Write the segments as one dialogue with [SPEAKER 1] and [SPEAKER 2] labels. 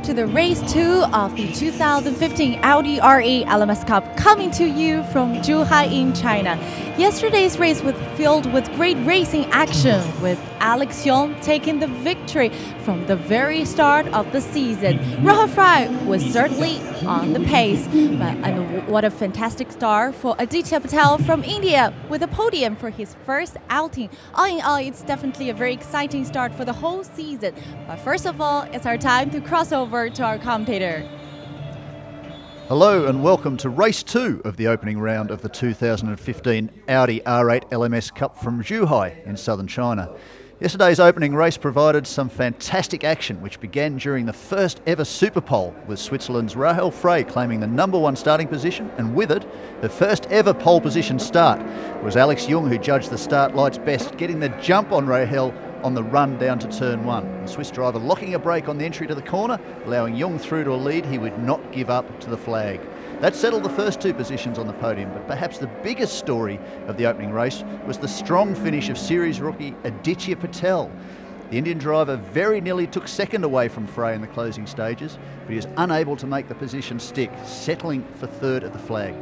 [SPEAKER 1] welcome to the race 2 of the 2015 Audi R8 LMS Cup, coming to you from Zhuhai in China. Yesterday's race was filled with great racing action, with Alex Young taking the victory from the very start of the season. Rahul Fry was certainly on the pace, and what a fantastic start for Aditya Patel from India with a podium for his first outing. All in all, it's definitely a very exciting start for the whole season. But first of all, it's our time to cross over to our commentator.
[SPEAKER 2] Hello and welcome to race 2 of the opening round of the 2015 Audi R8 LMS Cup from Zhuhai in southern China. Yesterday's opening race provided some fantastic action, which began during the first ever Super Pole, with Switzerland's Rahel Frey claiming the #1 starting position, and with it, the first ever pole position start. It was Alex Young who judged the start lights best, getting the jump on Rahel on the run down to turn 1. The Swiss driver locking a brake on the entry to the corner, allowing Young through to a lead he would not give up to the flag. That settled the first 2 positions on the podium, but perhaps the biggest story of the opening race was the strong finish of series rookie Aditya Patel. The Indian driver very nearly took second away from Frey in the closing stages, but he was unable to make the position stick, settling for third at the flag.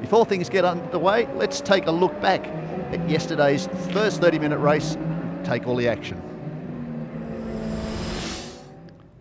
[SPEAKER 2] Before things get underway, let's take a look back at yesterday's first 30-minute race. Take all the action.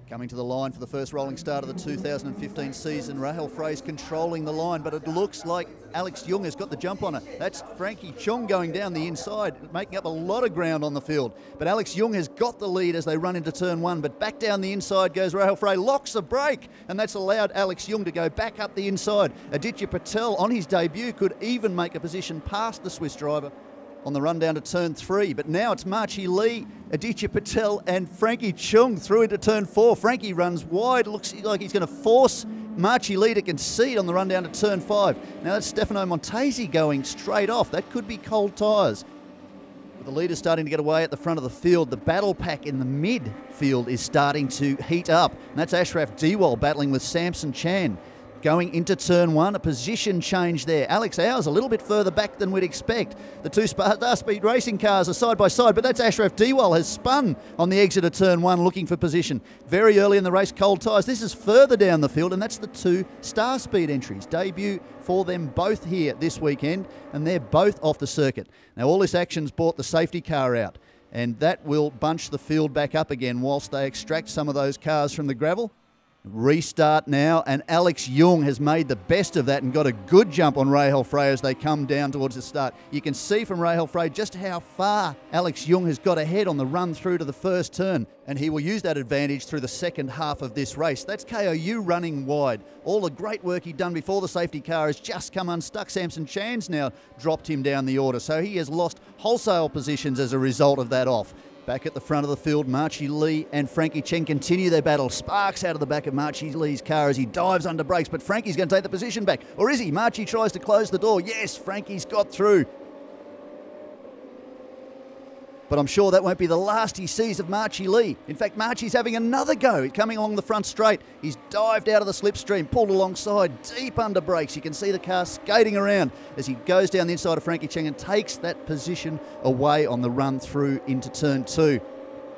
[SPEAKER 2] Coming to the line for the first rolling start of the 2015 season, Rahel Frey's controlling the line, but it looks like Alex Young has got the jump on her. That's Frankie Chong going down the inside, making up a lot of ground on the field. But Alex Young has got the lead as they run into turn 1, but back down the inside goes Rahel Frey, locks the brake, and that's allowed Alex Young to go back up the inside. Aditya Patel on his debut could even make a position past the Swiss driver on the run down to turn 3, but now it's Marchi Lee, Aditya Patel and Frankie Chung through into turn 4. Frankie runs wide, looks like he's going to force Marchi Lee to concede on the run down to turn 5. Now that's Stefano Montesi going straight off. That could be cold tyres. With the leaders starting to get away at the front of the field, the battle pack in the midfield is starting to heat up. And that's Ashraf Diwal battling with Samson Chan. Going into turn 1, a position change there. Alex Auer's a little bit further back than we'd expect. The 2 Star-Speed racing cars are side by side, but that's Ashraf Diwal has spun on the exit of turn 1 looking for position. Very early in the race, cold tyres. This is further down the field, and that's the 2 Star-Speed entries. Debut for them both here this weekend, and they're both off the circuit. Now all this action's brought the safety car out, and that will bunch the field back up again whilst they extract some of those cars from the gravel. Restart now, and Alex Young has made the best of that and got a good jump on Rahel Frey as they come down towards the start. You can see from Rahel Frey just how far Alex Young has got ahead on the run through to the first turn, and he will use that advantage through the second half of this race. That's KOU running wide. All the great work he'd done before the safety car has just come unstuck. Samson Chan's now dropped him down the order, so he has lost wholesale positions as a result of that off. Back at the front of the field, Marchi Lee and Frankie Chen continue their battle. Sparks out of the back of Marchi Lee's car as he dives under brakes, but Frankie's going to take the position back. Or is he? Marchi tries to close the door. Yes, Frankie's got through. But I'm sure that won't be the last he sees of Marchi Lee. In fact, Marchi's having another go. Coming along the front straight. He's dived out of the slipstream, pulled alongside, deep under brakes. You can see the car skating around as he goes down the inside of Frankie Cheng and takes that position away on the run through into turn 2.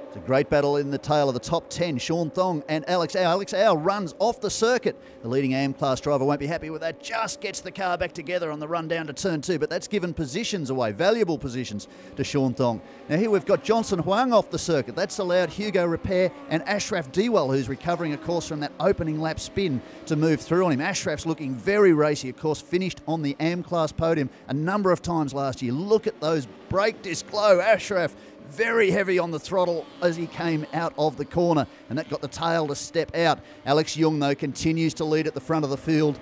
[SPEAKER 2] It's a great battle in the tail of the top 10. Sean Thong and Alex Auer. Alex Auer runs off the circuit. The leading AM class driver won't be happy with that. Just gets the car back together on the run down to turn 2. But that's given positions away, valuable positions to Sean Thong. Now here we've got Johnson Huang off the circuit. That's allowed Hugo Repair and Ashraf Diwal, who's recovering, of course, from that opening lap spin, to move through on him. Ashraf's looking very racy, of course, finished on the AM class podium a number of times last year. Look at those brake disc glow. Ashraf very heavy on the throttle as he came out of the corner, and that got the tail to step out. Alex Young, though, continues to lead at the front of the field.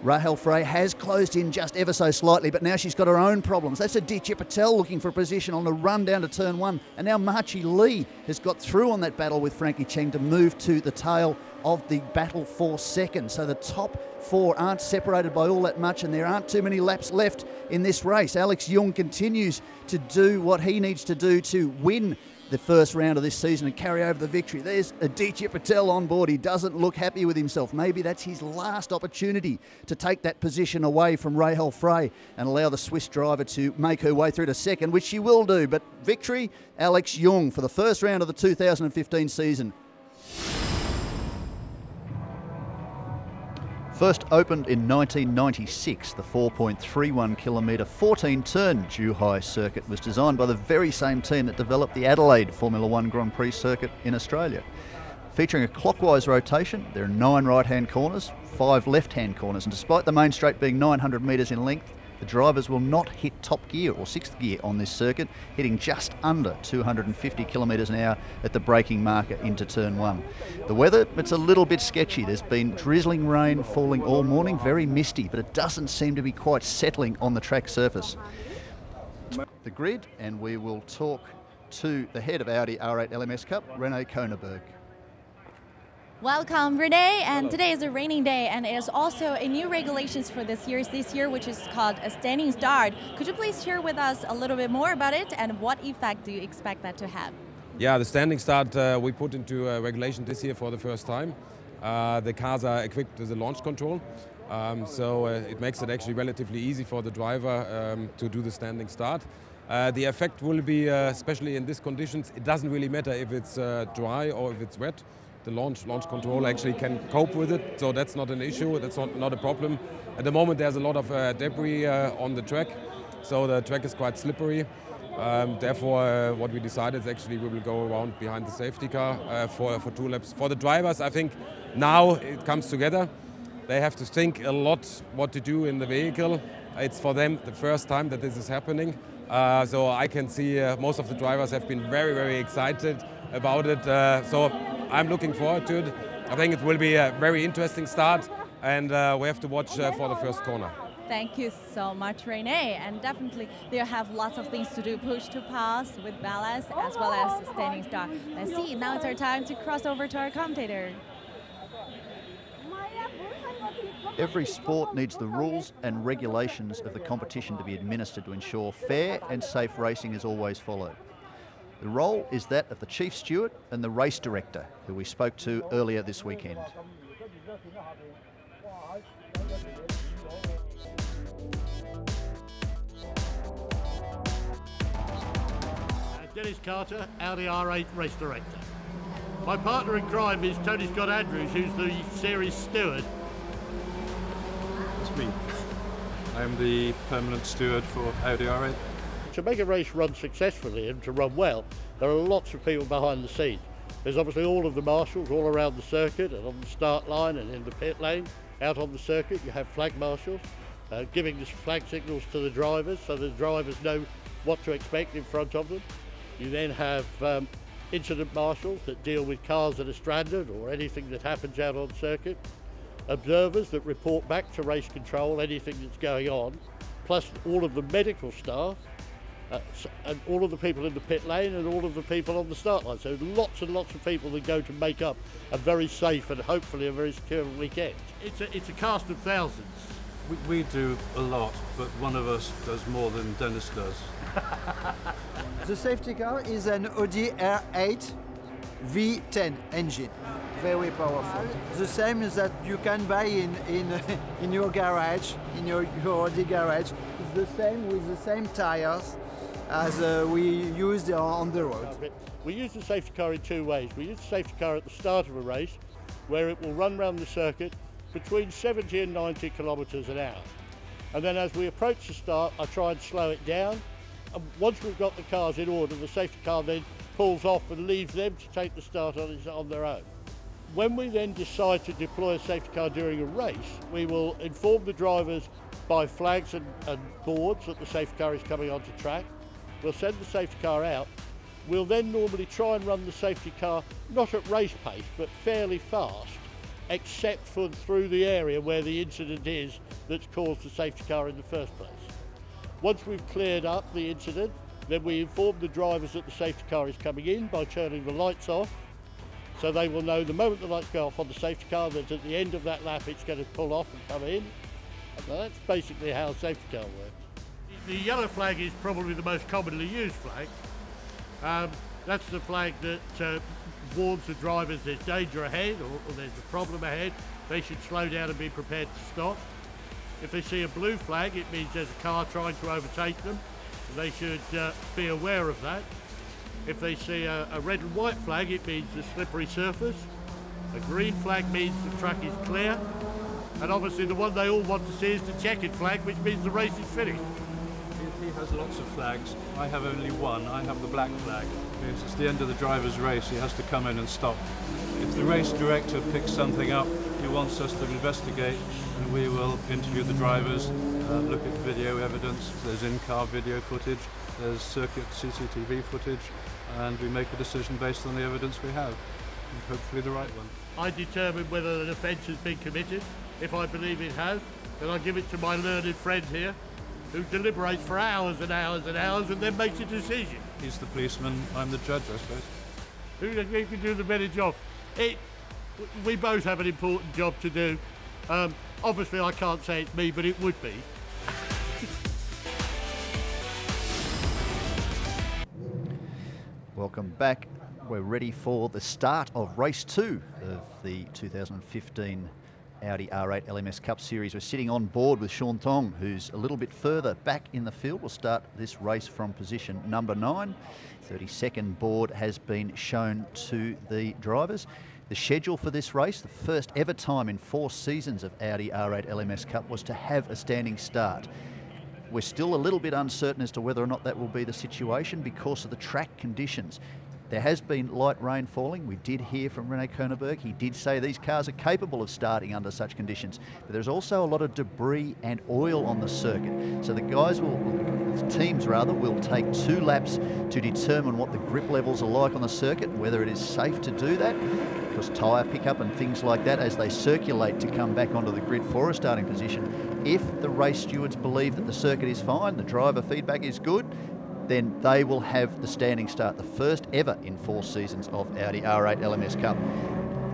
[SPEAKER 2] Rahel Frey has closed in just ever so slightly, but now she's got her own problems. That's Aditya Patel looking for a position on the run down to turn 1, and now Marchi Lee has got through on that battle with Frankie Cheng to move to the tail of the battle for second. So the top 4 aren't separated by all that much, and there aren't too many laps left in this race. Alex Young continues to do what he needs to do to win the first round of this season and carry over the victory. There's Aditya Patel on board. He doesn't look happy with himself. Maybe that's his last opportunity to take that position away from Rahel Frey and allow the Swiss driver to make her way through to second, which she will do. But victory, Alex Young for the first round of the 2015 season. First opened in 1996, the 4.31 kilometre 14-turn Zhuhai circuit was designed by the very same team that developed the Adelaide Formula One Grand Prix circuit in Australia. Featuring a clockwise rotation, there are 9 right-hand corners, 5 left-hand corners, and despite the main straight being 900 metres in length, the drivers will not hit top gear or 6th gear on this circuit, hitting just under 250 kilometres an hour at the braking marker into turn 1. The weather, it's a little bit sketchy. There's been drizzling rain falling all morning, very misty, but it doesn't seem to be quite settling on the track surface. The grid, and we will talk to the head of Audi R8 LMS Cup, Rene Koneberg.
[SPEAKER 1] Welcome, Renee, and today is a raining day, and it is also a new regulations for this year, which is called a standing start. Could you please share with us a little bit more about it, and what effect do you expect that to have?
[SPEAKER 3] Yeah, the standing start we put into regulation this year for the first time. The cars are equipped with a launch control, so it makes it actually relatively easy for the driver to do the standing start. The effect will be, especially in these conditions, it doesn't really matter if it's dry or if it's wet. The launch control actually can cope with it, so that's not an issue, that's not a problem. At the moment there's a lot of debris on the track, so the track is quite slippery. Therefore, what we decided is actually we will go around behind the safety car for 2 laps. For the drivers, I think now it comes together. They have to think a lot what to do in the vehicle. It's for them the first time that this is happening. So I can see most of the drivers have been very, very excited about it. So I'm looking forward to it. I think it will be a very interesting start, and we have to watch for the first corner.
[SPEAKER 1] Thank you so much, Renee. And definitely they'll have lots of things to do, push to pass with ballast as well as standing start. Let's see, now it's our time to cross over to our commentator.
[SPEAKER 2] Every sport needs the rules and regulations of the competition to be administered to ensure fair and safe racing is always followed. The role is that of the chief steward and the race director, who we spoke to earlier this weekend.
[SPEAKER 4] Dennis Carter, Audi R8 race director. My partner in crime is Tony Scott Andrews, who's the series steward.
[SPEAKER 5] That's me. I'm the permanent steward for Audi R8.
[SPEAKER 4] To make a race run successfully and to run well, there are lots of people behind the scenes. There's obviously all of the marshals all around the circuit and on the start line and in the pit lane. Out on the circuit you have flag marshals giving the flag signals to the drivers so the drivers know what to expect in front of them. You then have incident marshals that deal with cars that are stranded or anything that happens out on circuit. Observers that report back to race control anything that's going on, plus all of the medical staff, and all of the people in the pit lane and all of the people on the start line. So lots and lots of people that go to make up a very safe and hopefully a very secure weekend. It's a cast of thousands.
[SPEAKER 5] We do a lot, but one of us does more than Dennis does.
[SPEAKER 6] The safety car is an Audi R8 V10 engine, very powerful. The same as that you can buy in your garage, in your Audi garage. It's the same with the same tires as we used on the road.
[SPEAKER 4] We use the safety car in 2 ways. We use the safety car at the start of a race, where it will run around the circuit between 70 and 90 kilometres an hour. And then as we approach the start, I try and slow it down. And once we've got the cars in order, the safety car then pulls off and leaves them to take the start on their own. When we then decide to deploy a safety car during a race, we will inform the drivers by flags and boards that the safety car is coming onto track. We'll send the safety car out. We'll then normally try and run the safety car not at race pace but fairly fast, except for through the area where the incident is that's caused the safety car in the first place. Once we've cleared up the incident, then we inform the drivers that the safety car is coming in by turning the lights off, so they will know the moment the lights go off on the safety car that at the end of that lap it's going to pull off and come in. And that's basically how a safety car works. The yellow flag is probably the most commonly used flag. That's the flag that warns the drivers there's danger ahead or there's a problem ahead. They should slow down and be prepared to stop. If they see a blue flag, it means there's a car trying to overtake them. They should be aware of that. If they see a red and white flag, it means a slippery surface. A green flag means the track is clear. And obviously the one they all want to see is the checkered flag, which means the race is finished.
[SPEAKER 5] He has lots of flags. I have only one. I have the black flag. Because it's the end of the driver's race. He has to come in and stop. If the race director picks something up, he wants us to investigate, and we will interview the drivers, look at video evidence. There's in-car video footage, there's circuit CCTV footage, and we make a decision based on the evidence we have, and hopefully the right one.
[SPEAKER 4] I determine whether an offence has been committed. If I believe it has, then I give it to my learned friend here, who deliberates for hours and hours and hours and then makes a decision.
[SPEAKER 5] He's the policeman, I'm the judge, I suppose.
[SPEAKER 4] Who can do the better job? We both have an important job to do. Obviously I can't say it's me, but it would be.
[SPEAKER 2] Welcome back. We're ready for the start of race 2 of the 2015 Audi R8 LMS Cup Series. We're sitting on board with Sean Tong, who's a little bit further back in the field. We'll start this race from position number 9. 32nd board has been shown to the drivers. The schedule for this race, the first ever time in 4 seasons of Audi R8 LMS Cup, was to have a standing start. We're still a little bit uncertain as to whether or not that will be the situation because of the track conditions. There has been light rain falling. We did hear from Rene Koenenberg. He did say these cars are capable of starting under such conditions. But there's also a lot of debris and oil on the circuit. So the guys teams will take 2 laps to determine what the grip levels are like on the circuit, whether it is safe to do that, because tyre pickup and things like that as they circulate to come back onto the grid for a starting position. If the race stewards believe that the circuit is fine, the driver feedback is good, then they will have the standing start, the first ever in 4 seasons of Audi R8 LMS Cup.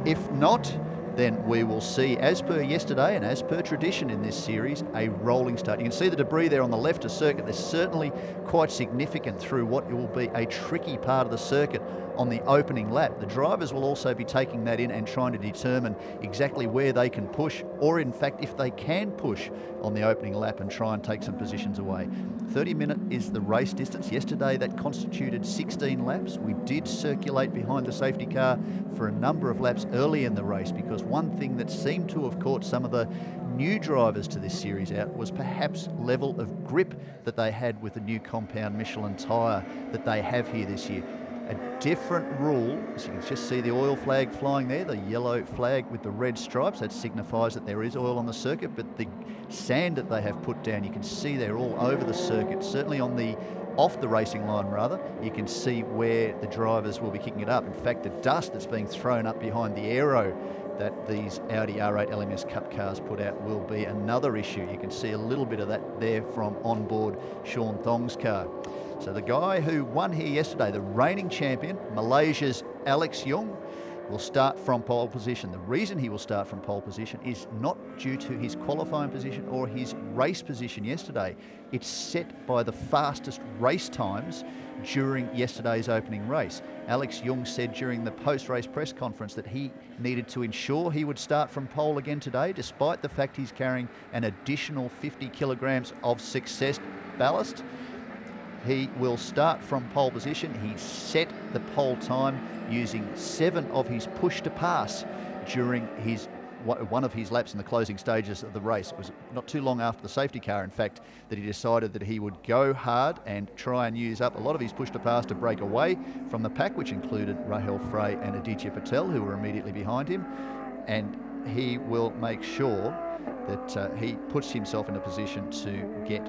[SPEAKER 2] If not, then we will see, as per yesterday and as per tradition in this series, a rolling start. You can see the debris there on the left of circuit. They're certainly quite significant through what will be a tricky part of the circuit on the opening lap. The drivers will also be taking that in and trying to determine exactly where they can push, or in fact if they can push on the opening lap and try and take some positions away. 30-minute is the race distance. Yesterday that constituted 16 laps. We did circulate behind the safety car for a number of laps early in the race, because one thing that seemed to have caught some of the new drivers to this series out was perhaps level of grip that they had with the new compound Michelin tyre that they have here this year. A different rule, as you can just see the oil flag flying there, the yellow flag with the red stripes, that signifies that there is oil on the circuit, but the sand that they have put down, you can see they're all over the circuit, certainly on the off the racing line rather, you can see where the drivers will be kicking it up. In fact, the dust that's being thrown up behind the aero that these Audi R8 LMS Cup cars put out will be another issue. You can see a little bit of that there from onboard Sean Thong's car. So the guy who won here yesterday, the reigning champion, Malaysia's Alex Young, will start from pole position. The reason he will start from pole position is not due to his qualifying position or his race position yesterday. It's set by the fastest race times during yesterday's opening race. Alex Young said during the post-race press conference that he needed to ensure he would start from pole again today, despite the fact he's carrying an additional 50 kilograms of success ballast. He will start from pole position. He set the pole time using 7 of his push to pass during one of his laps in the closing stages of the race. It was not too long after the safety car, in fact, that he decided that he would go hard and try and use up a lot of his push to pass to break away from the pack, which included Rahul Frey and Aditya Patel, who were immediately behind him. And he will make sure that he puts himself in a position to get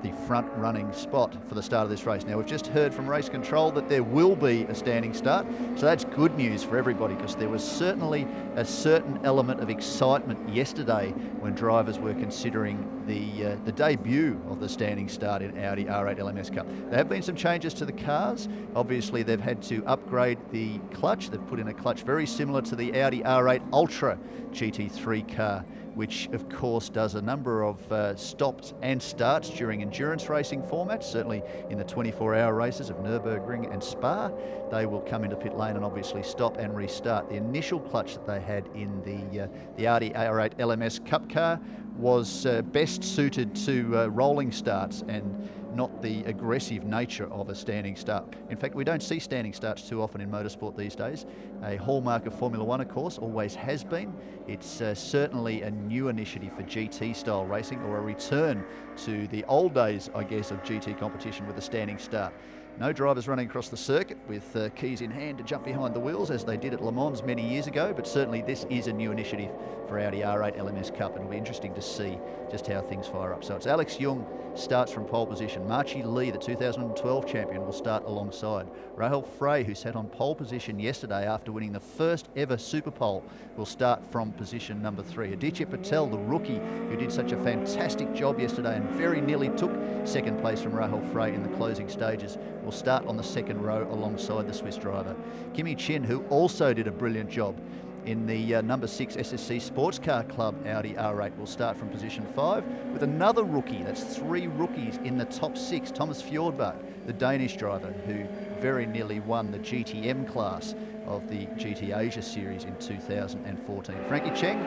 [SPEAKER 2] the front running spot for the start of this race. Now, we've just heard from race control that there will be a standing start, so that's good news for everybody, because there was certainly a certain element of excitement yesterday when drivers were considering the debut of the standing start in Audi R8 LMS Cup. There have been some changes to the cars. Obviously, they've had to upgrade the clutch. They've put in a clutch very similar to the Audi R8 Ultra GT3 car, which of course does a number of stops and starts during endurance racing formats. Certainly in the 24-hour races of Nürburgring and Spa, they will come into pit lane and obviously stop and restart. The initial clutch that they had in the Audi R8 LMS Cup car was best suited to rolling starts, and not the aggressive nature of a standing start. In fact, we don't see standing starts too often in motorsport these days. A hallmark of Formula One, of course, always has been. It's certainly a new initiative for GT-style racing, or a return to the old days, I guess, of GT competition with a standing start. No drivers running across the circuit with keys in hand to jump behind the wheels as they did at Le Mans many years ago, but certainly this is a new initiative for Audi R8 LMS Cup, and it'll be interesting to see just how things fire up. So it's Alex Young starts from pole position. Marchi Lee, the 2012 champion, will start alongside. Rahel Frey, who sat on pole position yesterday after winning the first ever Super Pole, will start from position number 3. Aditya Patel, the rookie, who did such a fantastic job yesterday and very nearly took second place from Rahel Frey in the closing stages, will start on the second row alongside the Swiss driver. Kimi Chin, who also did a brilliant job in the number 6 SSC Sports Car Club Audi R8, will start from position 5 with another rookie. That's 3 rookies in the top 6. Thomas Fjordbach, the Danish driver, who very nearly won the GTM class of the GT Asia series in 2014. Frankie Cheng,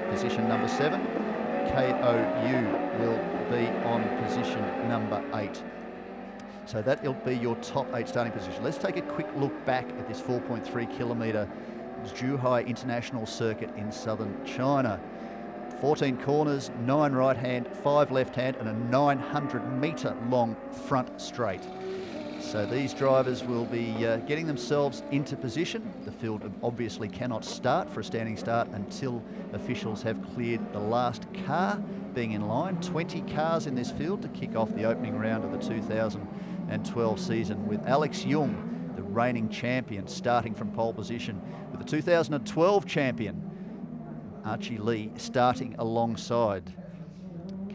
[SPEAKER 2] position number 7. KOU will be on position number 8. So that will be your top 8 starting position. Let's take a quick look back at this 4.3 kilometre Zhuhai International Circuit in southern China. 14 corners, 9 right hand, 5 left hand, and a 900-metre long front straight. So these drivers will be getting themselves into position. The field obviously cannot start for a standing start until officials have cleared the last car being in line. 20 cars in this field to kick off the opening round of the 2012 season, with Alex Young, the reigning champion, starting from pole position, with the 2012 champion Archie Lee starting alongside.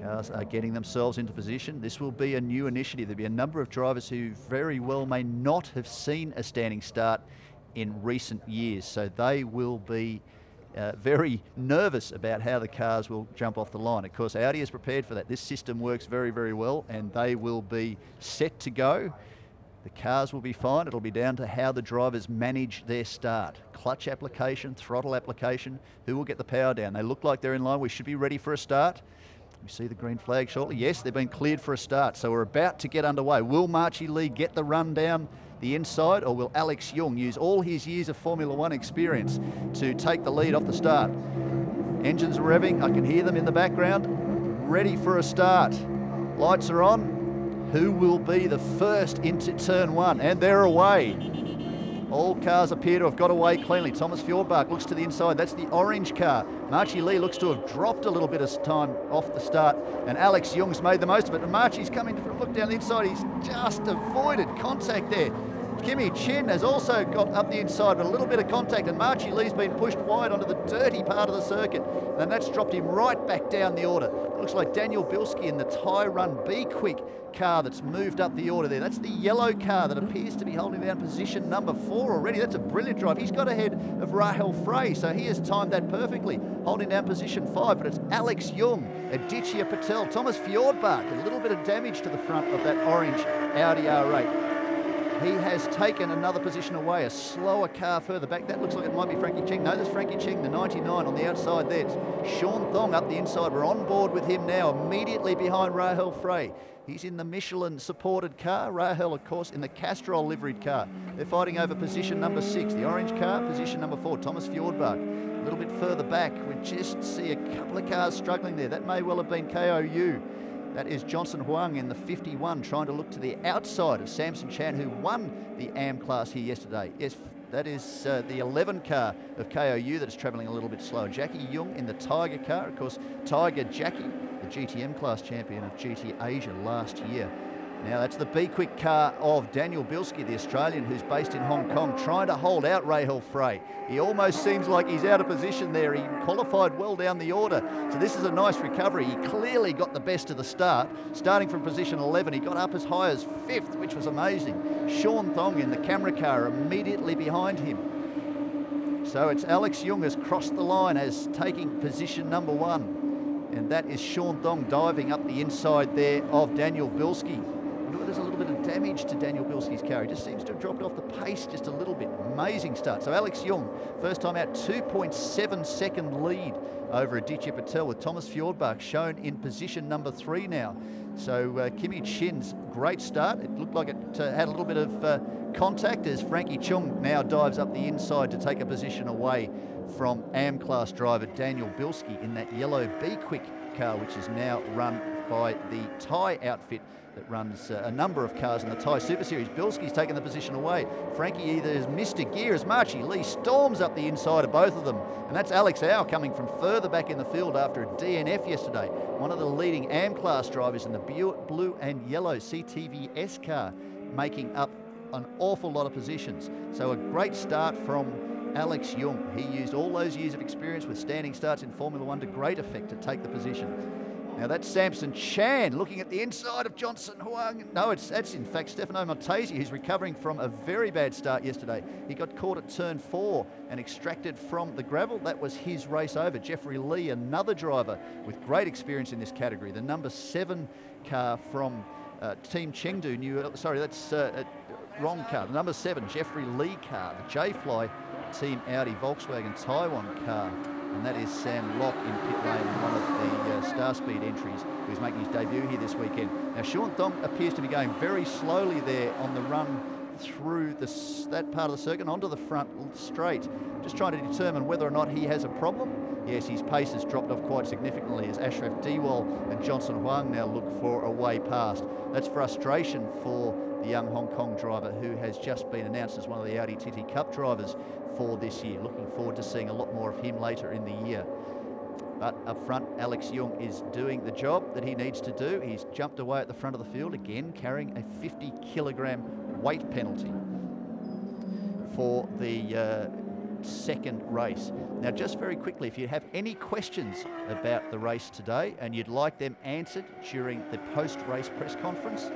[SPEAKER 2] Cars are getting themselves into position. This will be a new initiative. There'll be a number of drivers who very well may not have seen a standing start in recent years, so they will be very nervous about how the cars will jump off the line. Of course, Audi is prepared for that. This system works very, very well, and they will be set to go. The cars will be fine. It'll be down to how the drivers manage their start. Clutch application, throttle application, who will get the power down. They look like they're in line. We should be ready for a start. We see the green flag shortly. Yes, they've been cleared for a start, so we're about to get underway. Will Marchi Lee get the run down the inside, or will Alex Young use all his years of Formula One experience to take the lead off the start? Engines are revving. I can hear them in the background. Ready for a start. Lights are on. Who will be the first into turn 1? And they're away. All cars appear to have got away cleanly. Thomas Fjordbach looks to the inside. That's the orange car. Marchi Lee looks to have dropped a little bit of time off the start, and Alex Young's made the most of it. And Marchi's coming to look down the inside. He's just avoided contact there. Kimi Chin has also got up the inside, but a little bit of contact, and Marchi Lee's been pushed wide onto the dirty part of the circuit, and that's dropped him right back down the order. It looks like Daniel Bilski in the Tyrone Be Quick car that's moved up the order there. That's the yellow car that appears to be holding down position number 4 already. That's a brilliant drive. He's got ahead of Rahel Frey, so he has timed that perfectly, holding down position 5, but it's Alex Young, Aditya Patel, Thomas Fjordbach, a little bit of damage to the front of that orange Audi R8. He has taken another position away, a slower car further back. That looks like it might be Frankie Cheng. No, there's Frankie Cheng, the 99 on the outside there. It's Sean Thong up the inside. We're on board with him now, immediately behind Rahel Frey. He's in the Michelin-supported car. Rahel, of course, in the Castrol liveried car. They're fighting over position number 6. The orange car, position number 4, Thomas Fjordbach. A little bit further back, we just see a couple of cars struggling there. That may well have been KOU. That is Johnson Huang in the 51, trying to look to the outside of Samson Chan, who won the AM class here yesterday. Yes, that is the 11 car of KOU that is travelling a little bit slow. Jackie Jung in the Tiger car. Of course, Tiger Jackie, the GTM class champion of GT Asia last year. Now that's the Be Quick car of Daniel Bilski, the Australian who's based in Hong Kong, trying to hold out Rahel Frey. He almost seems like he's out of position there. He qualified well down the order, so this is a nice recovery. He clearly got the best of the start. Starting from position 11, he got up as high as 5th, which was amazing. Sean Thong in the camera car immediately behind him. So it's Alex Young has crossed the line as taking position number 1. And that is Sean Thong diving up the inside there of Daniel Bilski. There's a little bit of damage to Daniel Bilski's car. He just seems to have dropped off the pace just a little bit. Amazing start. So Alex Jung, first time out, 2.7 second lead over Aditya Patel, with Thomas Fjordbach shown in position number 3 now. So Kimi Chin's great start. It looked like it had a little bit of contact as Frankie Chung now dives up the inside to take a position away from AM class driver Daniel Bilski in that yellow Be Quick car, which is now run by the Thai outfit that runs a number of cars in the Thai Super Series. Bilski's taken the position away. Frankie either has missed a gear as Marchi Lee storms up the inside of both of them. And that's Alex Au coming from further back in the field after a DNF yesterday. One of the leading AM class drivers in the blue and yellow CTVS car, making up an awful lot of positions. So a great start from Alex Jung. He used all those years of experience with standing starts in Formula One to great effect to take the position. Now that's Samson Chan looking at the inside of Johnson Huang. No, that's in fact Stefano Montesi, who's recovering from a very bad start yesterday. He got caught at turn 4 and extracted from the gravel. That was his race over. Jeffrey Lee, another driver with great experience in this category. The number 7 car from Team Chengdu. Sorry, that's wrong car. The number 7, Jeffrey Lee car. The J-Fly Team Audi Volkswagen Taiwan car. And that is Sam Locke in pit lane, one of the Star Speed entries, who's making his debut here this weekend. Now, Sean Thong appears to be going very slowly there on the run through that part of the circuit onto the front straight, just trying to determine whether or not he has a problem. Yes, his pace has dropped off quite significantly as Ashraf Diwal and Johnson Huang now look for a way past. That's frustration for the young Hong Kong driver who has just been announced as one of the Audi TT Cup drivers for this year. Looking forward to seeing a lot more of him later in the year. But up front, Alex Jung is doing the job that he needs to do. He's jumped away at the front of the field, again carrying a 50-kilogram weight penalty for the second race. Now, just very quickly, if you have any questions about the race today and you'd like them answered during the post-race press conference,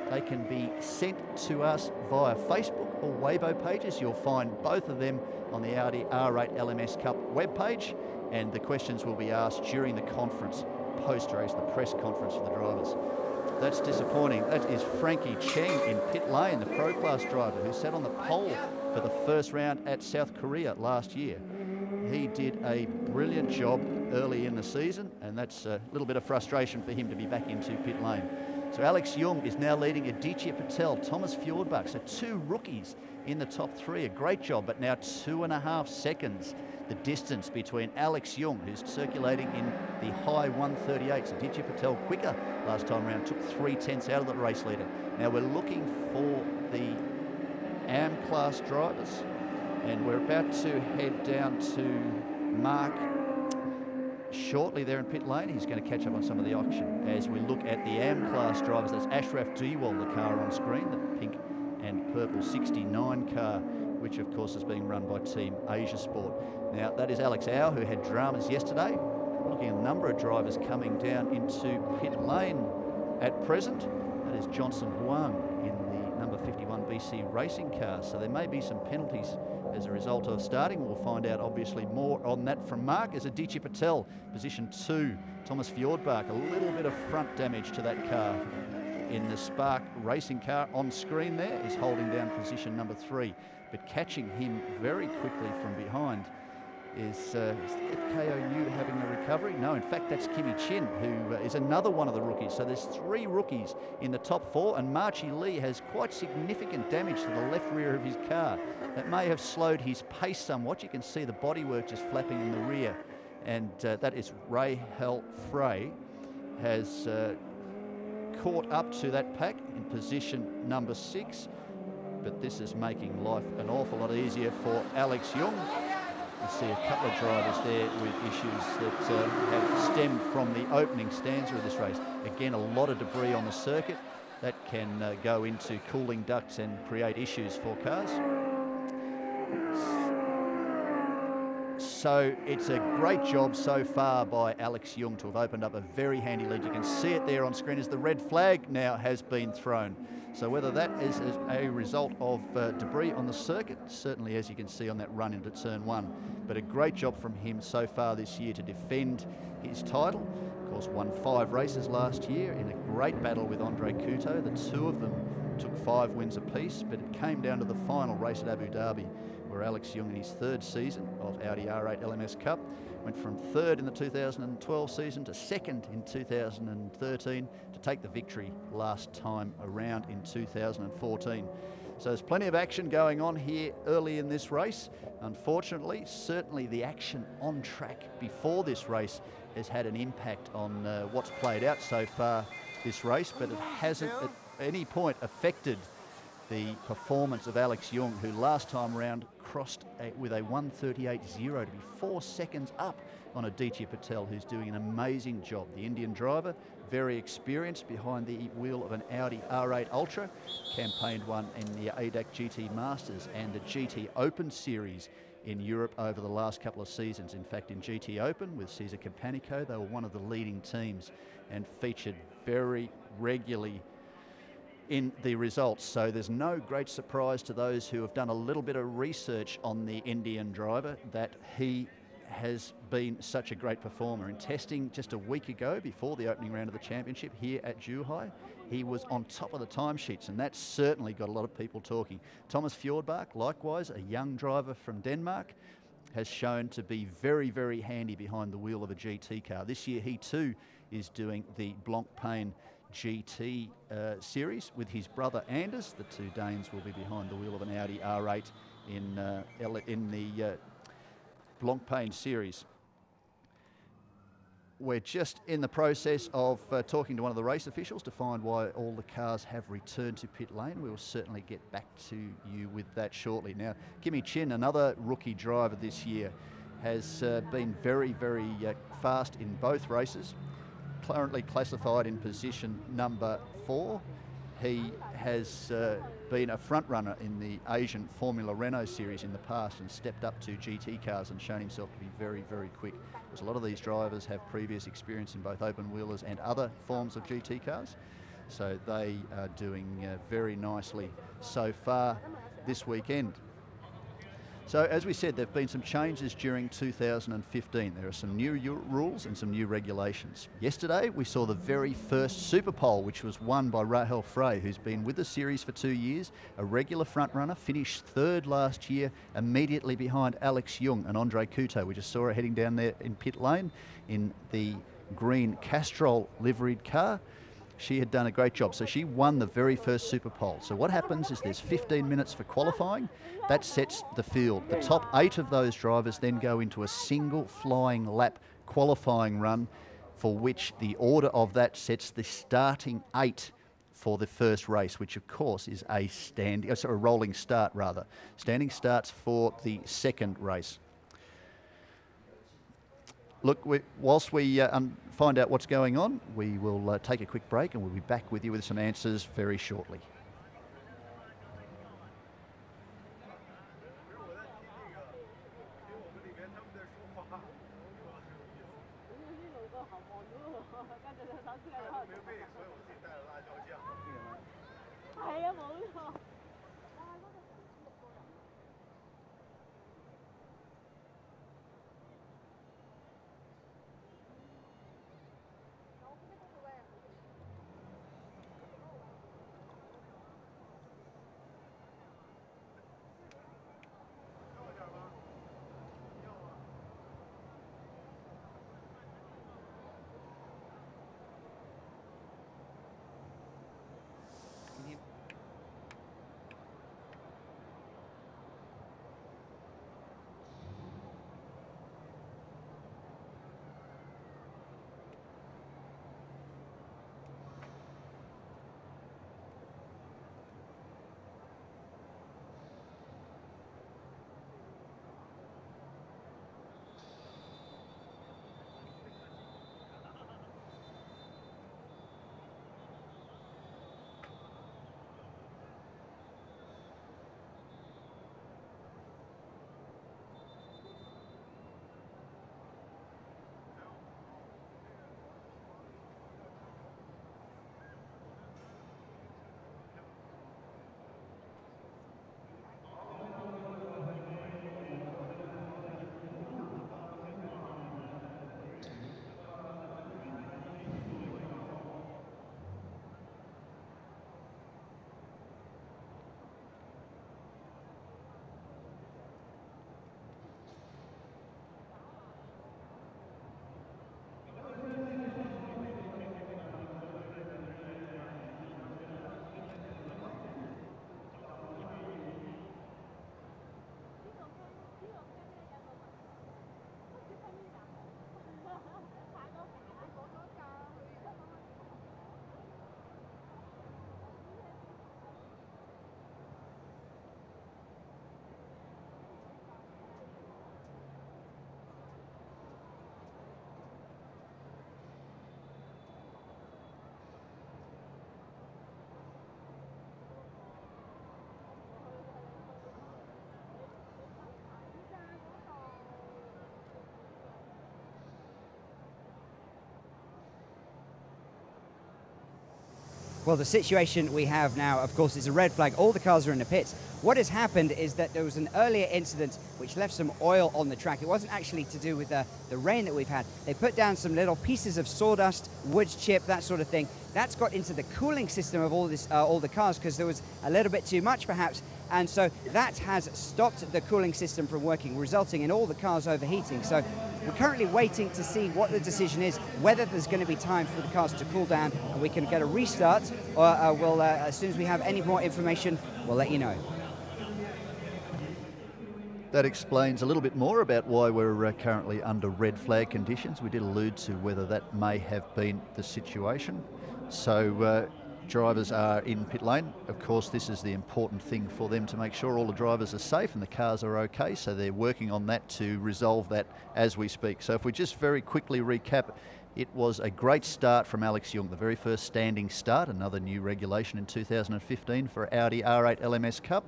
[SPEAKER 2] they can be sent to us via Facebook or Weibo pages. You'll find both of them on the Audi R8 LMS Cup webpage, and the questions will be asked during the conference, post-race, the press conference for the drivers. That's disappointing. That is Frankie Cheng in pit lane, the Pro Class driver who sat on the pole for the first round at South Korea last year. He did a brilliant job early in the season, and that's a little bit of frustration for him to be back into pit lane. So Alex Jung is now leading Aditya Patel, Thomas Fjordbach, so 2 rookies in the top 3. A great job, but now 2.5 seconds the distance between Alex Jung, who's circulating in the high 138s. Aditya Patel quicker last time around, took 3/10 out of the race leader. Now we're looking for the AM class drivers, and we're about to head down to Mark shortly there in pit lane. He's going to catch up on some of the action as we look at the AM class drivers. That's Ashraf Diwal, the car on screen, the pink and purple 69 car, which of course is being run by Team Asia Sport. Now that is Alex Au, who had dramas yesterday. We're looking at a number of drivers coming down into pit lane at present. That is Johnson Huang in the number 51 BC racing car. So there may be some penalties as a result of starting. We'll find out obviously more on that from Mark. As Aditya Patel, position 2. Thomas Fjordbach, a little bit of front damage to that car in the Spark racing car on screen there, is holding down position number 3. But catching him very quickly from behind is KOU having a recovery? No, in fact, that's Kimi Chin, who is another one of the rookies. So there's 3 rookies in the top 4, and Marchi Lee has quite significant damage to the left rear of his car. That may have slowed his pace somewhat. You can see the bodywork just flapping in the rear, and that is Ray Hell Frey has caught up to that pack in position number 6. But this is making life an awful lot easier for Alex Jung. You see a couple of drivers there with issues that have stemmed from the opening stanza of this race. Again, a lot of debris on the circuit that can go into cooling ducts and create issues for cars. So it's a great job so far by Alex Jung to have opened up a very handy lead. You can see it there on screen as the red flag now has been thrown. So whether that is a result of debris on the circuit, certainly as you can see on that run into turn 1, but a great job from him so far this year to defend his title. Of course, won 5 races last year in a great battle with Andre Couto. The 2 of them took 5 wins apiece, but it came down to the final race at Abu Dhabi, where Alex Young, in his 3rd season of Audi R8 LMS Cup, went from 3rd in the 2012 season to 2nd in 2013 to take the victory last time around in 2014. So there's plenty of action going on here early in this race. Unfortunately, certainly the action on track before this race has had an impact on what's played out so far this race, but it hasn't at any point affected the performance of Alex Young, who last time around crossed with a 1:38.0 to be 4 seconds up on Aditya Patel, who's doing an amazing job. The Indian driver, very experienced behind the wheel of an Audi R8 Ultra, campaigned one in the ADAC GT Masters and the GT Open Series in Europe over the last couple of seasons. In fact, in GT Open with Cesar Campanico, they were one of the leading teams and featured very regularly in the results. So there's no great surprise to those who have done a little bit of research on the Indian driver that he has been such a great performer. In testing just a week ago before the opening round of the championship here at Zhuhai, he was on top of the timesheets, and that certainly got a lot of people talking. Thomas Fjordbach, likewise, a young driver from Denmark, has shown to be very, very handy behind the wheel of a GT car. This year he too is doing the Blancpain GT series with his brother Anders. The two Danes will be behind the wheel of an Audi R8 in the Blancpain series. We're just in the process of talking to one of the race officials to find why all the cars have returned to pit lane. We will certainly get back to you with that shortly. Now, Kimi Chin, another rookie driver this year, has been very, very fast in both races. Currently classified in position number 4. He has been a front runner in the Asian Formula Renault series in the past and stepped up to GT cars and shown himself to be very, very quick. Because a lot of these drivers have previous experience in both open wheelers and other forms of GT cars. So they are doing very nicely so far this weekend. So as we said, there have been some changes during 2015. There are some new rules and some new regulations. Yesterday, we saw the very first Super Pole, which was won by Rahel Frey, who's been with the series for 2 years, a regular front runner, finished 3rd last year, immediately behind Alex Young and Andre Couto. We just saw her heading down there in pit lane in the green Castrol liveried car. She had done a great job. So she won the very first Super Pole. So what happens is there's 15 minutes for qualifying. That sets the field. The top 8 of those drivers then go into a single flying lap qualifying run, for which the order of that sets the starting 8 for the first race, which of course is a rolling start rather. Standing starts for the second race. Look, whilst we find out what's going on, we will take a quick break and we'll be back with you with some answers very shortly.
[SPEAKER 7] Well, the situation we have now, of course, is a red flag. All the cars are in the pits. What has happened is that there was an earlier incident which left some oil on the track. It wasn't actually to do with the rain that we've had. They put down some little pieces of sawdust, wood chip, that sort of thing. That's got into the cooling system of all the cars because there was a little bit too much, perhaps. And so that has stopped the cooling system from working, resulting in all the cars overheating. So we're currently waiting to see what the decision is, whether there's going to be time for the cars to cool down and we can get a restart, or as soon as we have any more information, we'll let you know.
[SPEAKER 2] That explains a little bit more about why we're currently under red flag conditions. We did allude to whether that may have been the situation. So drivers are in pit lane. Of course, this is the important thing for them to make sure all the drivers are safe and the cars are okay. So they're working on that to resolve that as we speak. So if we just very quickly recap, it was a great start from Alex Young, the very first standing start, another new regulation in 2015 for Audi R8 LMS Cup.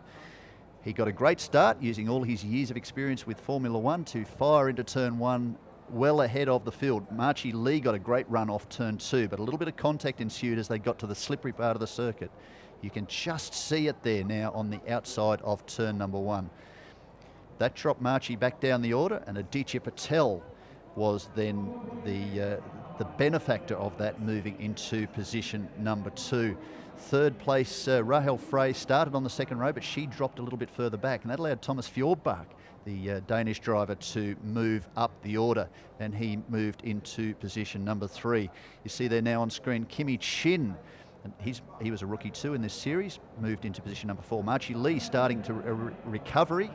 [SPEAKER 2] He got a great start using all his years of experience with Formula One to fire into turn one well ahead of the field. Marchi Lee got a great run off turn two, but a little bit of contact ensued as they got to the slippery part of the circuit. You can just see it there now on the outside of turn number one. That dropped Marchi back down the order, and Aditya Patel was then the benefactor of that, moving into position number two. Third place, Rahel Frey started on the second row, but she dropped a little bit further back, and that allowed Thomas Fjordbach, the Danish driver, to move up the order, and he moved into position number three. You see there now on screen Kimi Chin, and he was a rookie too in this series, moved into position number four. Marchi Lee starting to recovery,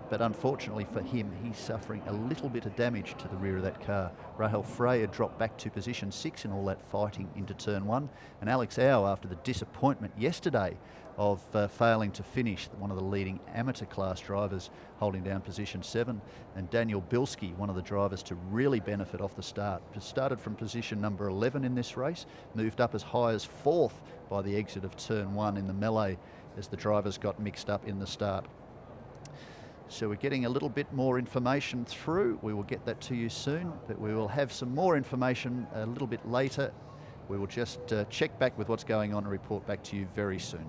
[SPEAKER 2] but unfortunately for him, he's suffering a little bit of damage to the rear of that car. Rahel Frey had dropped back to position six in all that fighting into turn one, and Alex Au, after the disappointment yesterday of failing to finish, one of the leading amateur class drivers, holding down position seven, and Daniel Bilski, one of the drivers to really benefit off the start. Just started from position number 11 in this race, moved up as high as fourth by the exit of turn one in the melee as the drivers got mixed up in the start. So we're getting a little bit more information through. We will get that to you soon, but we will have some more information a little bit later. We will just check back with what's going on and report back to you very soon.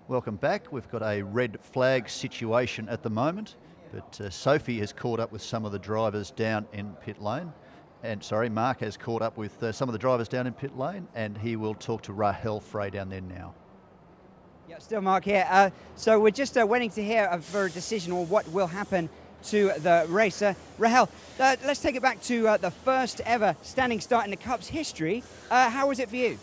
[SPEAKER 2] Welcome back. We've got a red flag situation at the moment, but Sophie has caught up with some of the drivers down in pit lane. And sorry, Mark has caught up with some of the drivers down in pit lane, and he will talk to Rahel Frey down there now.
[SPEAKER 7] Yeah, still Mark here. So we're just waiting to hear for a decision on what will happen to the race. Rahel, let's take it back to the first ever standing start in the Cup's history. How was it for you?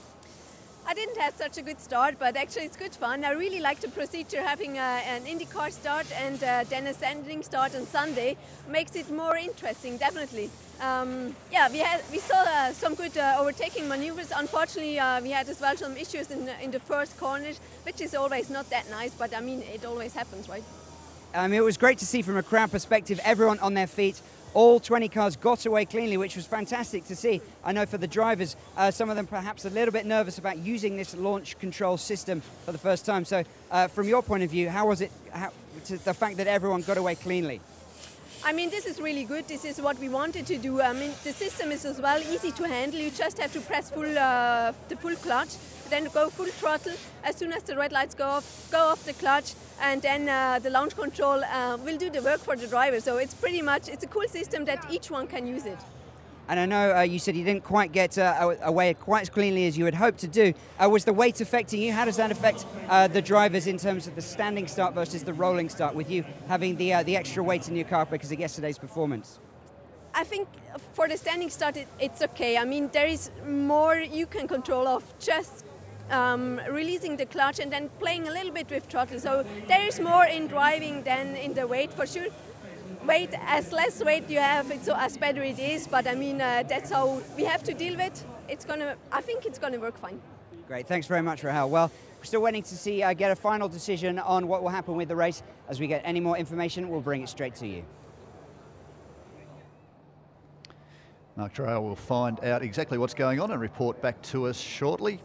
[SPEAKER 8] I didn't have such a good start, but actually it's good fun. I really like the procedure, having an IndyCar start and then a standing start on Sunday. Makes it more interesting, definitely. Yeah, we saw some good overtaking maneuvers. Unfortunately, we had as well some issues in the first corner, which is always not that nice, but I mean, it always happens, right?
[SPEAKER 7] It was great to see from a crowd perspective, everyone on their feet. All 20 cars got away cleanly, which was fantastic to see. I know for the drivers, some of them perhaps a little bit nervous about using this launch control system for the first time. So from your point of view, how was it, the fact that everyone got away cleanly?
[SPEAKER 8] I mean, this is really good. This is what we wanted to do. I mean, the system is as well easy to handle. You just have to press the full clutch, then go full throttle. As soon as the red lights go off the clutch, and then the launch control will do the work for the driver. So it's pretty much, it's a cool system that each one can use it.
[SPEAKER 7] And I know you said you didn't quite get away quite as cleanly as you had hoped to do. Was the weight affecting you? How does that affect the drivers in terms of the standing start versus the rolling start, with you having the extra weight in your car because of yesterday's performance?
[SPEAKER 8] I think for the standing start, it's okay. I mean, there is more you can control of just releasing the clutch and then playing a little bit with throttle. So there is more in driving than in the weight, for sure. Weight, as less weight you have, as better it is. But I mean, that's how we have to deal with. I think it's gonna work fine.
[SPEAKER 7] Great, thanks very much, Rahel. Well, we're still waiting to see get a final decision on what will happen with the race. As we get any more information, we'll bring it straight to you.
[SPEAKER 2] Mark Trail will find out exactly what's going on and report back to us shortly.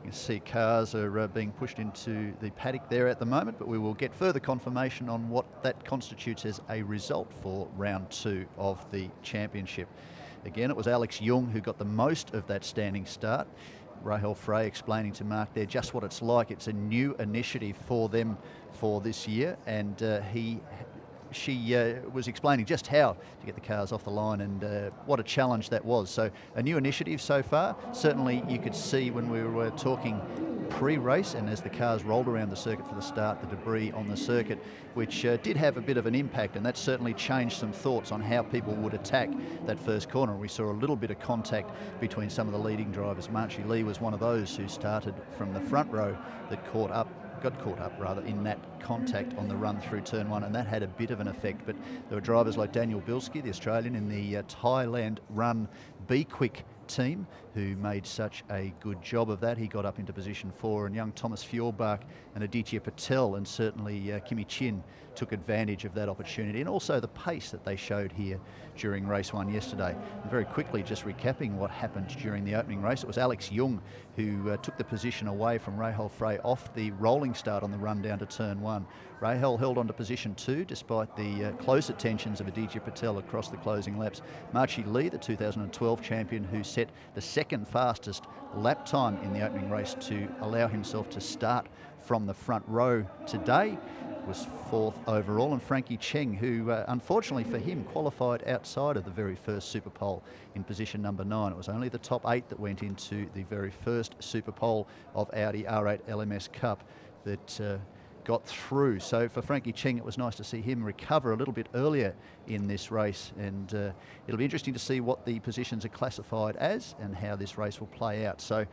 [SPEAKER 2] You can see cars are being pushed into the paddock there at the moment, but we will get further confirmation on what that constitutes as a result for round 2 of the championship. Again, it was Alex Jung who got the most of that standing start. Rahel Frey explaining to Mark there just what it's like. It's a new initiative for them for this year, and she was explaining just how to get the cars off the line and what a challenge that was. So a new initiative so far. Certainly you could see when we were talking pre-race and as the cars rolled around the circuit for the start, the debris on the circuit, which did have a bit of an impact, and that certainly changed some thoughts on how people would attack that first corner. We saw a little bit of contact between some of the leading drivers. Marchie Lee was one of those who started from the front row that got caught up in that contact on the run through turn 1, and that had a bit of an effect. But there were drivers like Daniel Bilski, the Australian in the Thailand run Be Quick team, who made such a good job of that. He got up into position 4, and young Thomas Fjordbach and Aditya Patel and certainly Kimi Chin took advantage of that opportunity, and also the pace that they showed here during race 1 yesterday. And very quickly, just recapping what happened during the opening race, it was Alex Jung who took the position away from Rahel Frey off the rolling start on the run down to turn 1. Rahel held on to position 2 despite the close attentions of Aditya Patel across the closing laps. Marchie Lee, the 2012 champion, who set the second fastest lap time in the opening race to allow himself to start from the front row today, was 4th overall. And Frankie Cheng, who unfortunately for him qualified outside of the very first Super Pole in position number 9. It was only the top 8 that went into the very first Super Pole of Audi R8 LMS Cup that got through. So for Frankie Cheng, it was nice to see him recover a little bit earlier in this race, and it'll be interesting to see what the positions are classified as and how this race will play out. So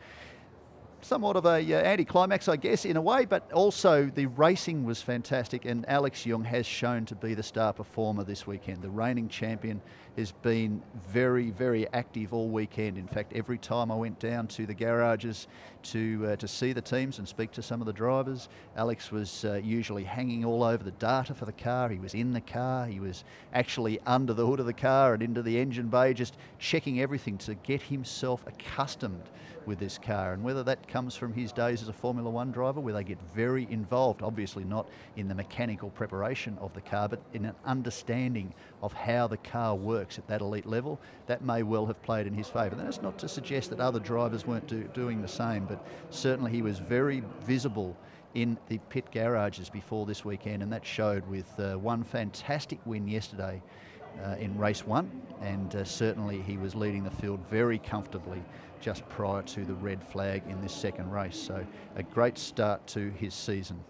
[SPEAKER 2] somewhat of a anti-climax, I guess, in a way, but also the racing was fantastic, and Alex Jung has shown to be the star performer this weekend. The reigning champion has been very, very active all weekend. In fact, every time I went down to the garages to see the teams and speak to some of the drivers, Alex was usually hanging all over the data for the car. He was in the car, he was actually under the hood of the car and into the engine bay, just checking everything to get himself accustomed with this car. And whether that comes from his days as a Formula One driver, where they get very involved, obviously not in the mechanical preparation of the car, but in an understanding of how the car works at that elite level, that may well have played in his favour. That's not to suggest that other drivers weren't doing the same, but certainly he was very visible in the pit garages before this weekend, and that showed with one fantastic win yesterday in race 1, and certainly he was leading the field very comfortably just prior to the red flag in this second race. So a great start to his season.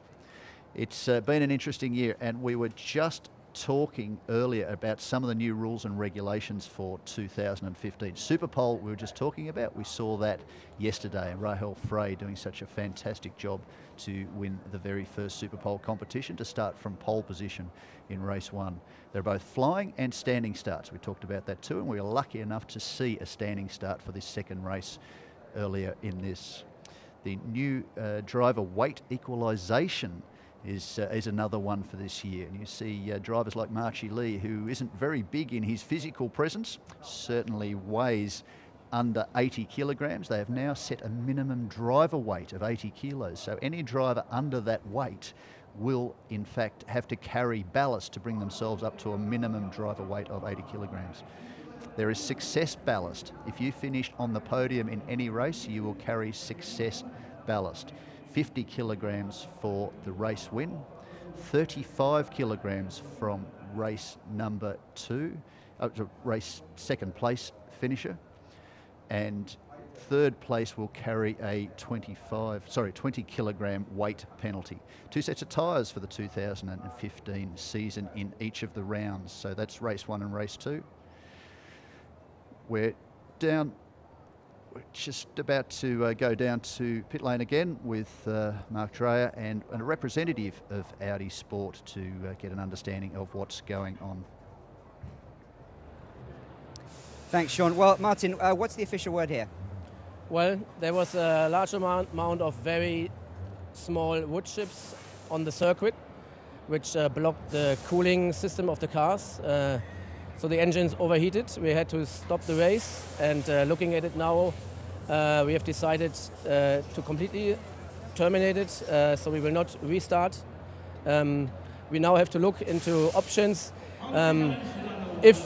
[SPEAKER 2] It's been an interesting year, and we were just talking earlier about some of the new rules and regulations for 2015. Superpole we were just talking about, we saw that yesterday, and Rahel Frey doing such a fantastic job to win the very first Superpole competition, to start from pole position in race 1. They're both flying and standing starts. We talked about that too, and we were lucky enough to see a standing start for this second race earlier in this. The new driver weight equalisation is another one for this year. And you see drivers like Marchie Lee, who isn't very big in his physical presence, certainly weighs under 80 kilograms. They have now set a minimum driver weight of 80 kilos. So any driver under that weight will in fact have to carry ballast to bring themselves up to a minimum driver weight of 80 kilograms. There is success ballast. If you finished on the podium in any race, you will carry success ballast. 50 kilograms for the race win, 35 kilograms from race number 2, race second place finisher, and third place will carry a 20 kilogram weight penalty. 2 sets of tyres for the 2015 season in each of the rounds. So that's race 1 and race 2. We're just about to go down to pit lane again with Mark Dreyer and a representative of Audi Sport to get an understanding of what's going on.
[SPEAKER 7] Thanks, Sean. Well, Martin, what's the official word here?
[SPEAKER 9] Well, there was a large amount of very small wood chips on the circuit, which blocked the cooling system of the cars. So the engines overheated. We had to stop the race, and looking at it now, we have decided to completely terminate it, so we will not restart. We now have to look into options. If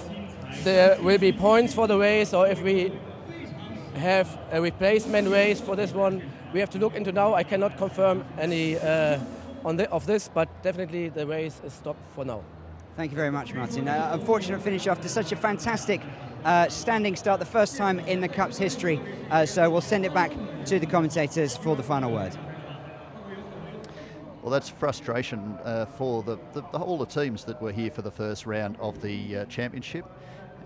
[SPEAKER 9] there will be points for the race, or if we have a replacement race for this one, we have to look into now. I cannot confirm any of this, but definitely the race is stopped for now.
[SPEAKER 7] Thank you very much, Martin. Unfortunate finish after such a fantastic standing start, the first time in the Cup's history. So we'll send it back to the commentators for the final word.
[SPEAKER 2] Well, that's frustration for all the teams that were here for the first round of the championship.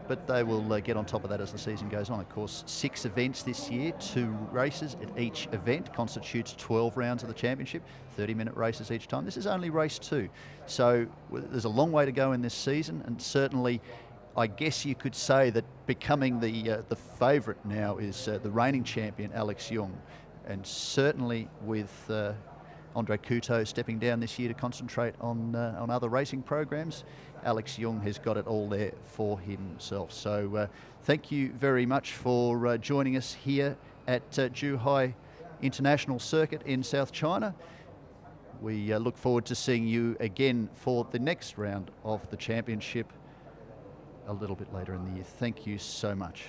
[SPEAKER 2] But they will get on top of that as the season goes on. Of course, 6 events this year, 2 races at each event constitutes 12 rounds of the championship, 30-minute races each time. This is only race 2. So there's a long way to go in this season, and certainly I guess you could say that becoming the favourite now is the reigning champion, Alex Young. And certainly with Andre Couto stepping down this year to concentrate on other racing programs, Alex Young has got it all there for himself. So thank you very much for joining us here at Zhuhai International Circuit in South China. We look forward to seeing you again for the next round of the championship a little bit later in the year. Thank you so much.